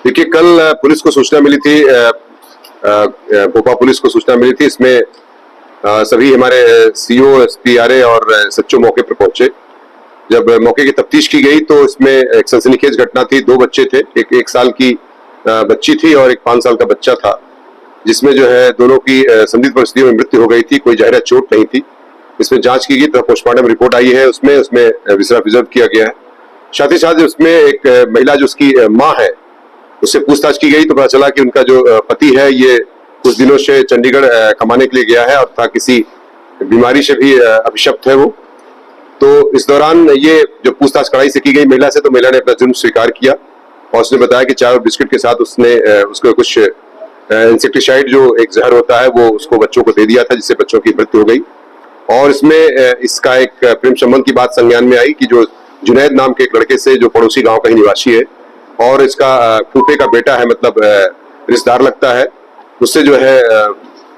देखिए, कल पुलिस को सूचना मिली थी, भोपाल पुलिस को सूचना मिली थी। इसमें सभी हमारे सीओ, एसपी और एसएचओ मौके पर पहुंचे। जब मौके की तफ्तीश की गई तो इसमें एक सनसनीखेज घटना थी। दो बच्चे थे, एक साल की बच्ची थी और एक 5 साल का बच्चा था, जिसमें जो है दोनों की संदिग्ध परिस्थितियों में मृत्यु हो गई थी। कोई जहरा चोट नहीं थी। इसमें जांच की गई तो पोस्टमार्टम रिपोर्ट आई है, उसमें विसरा प्रिजर्व किया गया है। साथ ही साथ उसमें एक महिला जो उसकी माँ है, उससे पूछताछ की गई तो पता चला कि उनका जो पति है ये कुछ दिनों से चंडीगढ़ कमाने के लिए गया है और था किसी बीमारी से भी अभिशप्त है वो। तो इस दौरान ये जो पूछताछ कड़ाई से की गई महिला से, तो महिला ने अपना जुर्म स्वीकार किया और उसने बताया कि चाय और बिस्किट के साथ उसने उसको कुछ इंसेक्टिसाइड जो एक जहर होता है वो उसको बच्चों को दे दिया था, जिससे बच्चों की मृत्यु हो गई। और इसमें इसका एक प्रेम संबंध की बात संज्ञान में आई कि जो जुनैद नाम के एक लड़के से, जो पड़ोसी गांव का ही निवासी है और इसका फूफे का बेटा है, मतलब रिश्तेदार लगता है, उससे जो है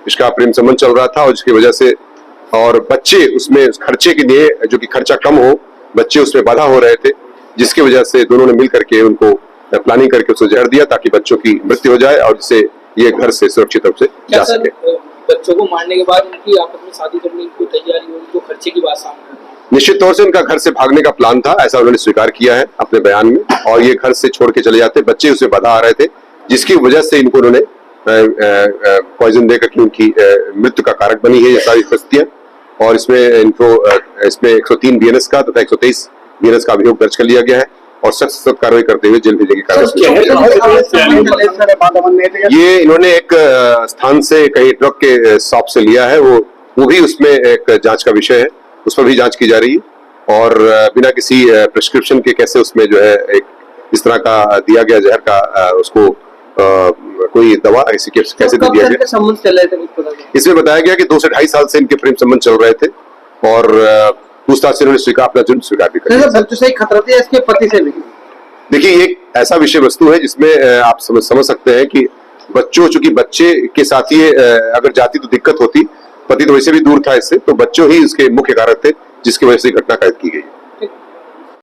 इसका प्रेम संबंध चल रहा था। और जिसकी वजह से और बच्चे उसमें खर्चे के लिए, जो कि खर्चा कम हो, बच्चे उसमें बाधा हो रहे थे, जिसकी वजह से दोनों ने मिल करके उनको प्लानिंग करके उसको जहर दिया ताकि बच्चों की मृत्यु हो जाए और जिससे ये घर से सुरक्षित रूप से जा सके। बच्चों को मारने के बाद उनकी आपस में शादी करने की तैयारी होगी, तो खर्चे की बात सामने निश्चित तौर से उनका घर से भागने का प्लान था, ऐसा उन्होंने स्वीकार किया है अपने बयान में। और ये घर से छोड़ के चले जाते, बच्चे उसमें बाधा आ रहे थे, जिसकी वजह से इनको उन्होंने पॉइजन देकर के उनकी मृत्यु का कारक बनी है ये सारी परिस्थितियां। और इसमें 103 बीएनएस का तथा 123 बीएनएस का अभियोग दर्ज कर लिया गया है और सख्त कार्रवाई करते हुए जेल भेजने की कार्रवाई। ये इन्होंने एक स्थान से कहीं ट्रक के शॉप से लिया है, वो भी उसमें एक जांच का विषय है, उस पर भी जांच की जा रही है। और बिना किसी प्रिस्क्रिप्शन के कैसे उसमें जो है एक इस तरह का दिया गया जहर का उसको कोई दवा ऐसी कैसे दे दिया गया। इसमें बताया गया कि 2 से 2.5 साल से इनके प्रेम संबंध चल रहे थे और पूछताछ से उन्होंने अपना जुर्म स्वीकार भी कर लिया। इसके पति से भी देखिए, ये ऐसा विषय वस्तु है जिसमें आप समझ सकते हैं कि बच्चों, चूंकि बच्चे के साथ ये अगर जाती तो दिक्कत होती, पति तो वैसे भी दूर था इससे, तो बच्चों ही इसके मुख्य कारक थे जिसकी वजह से घटना कैद की गई।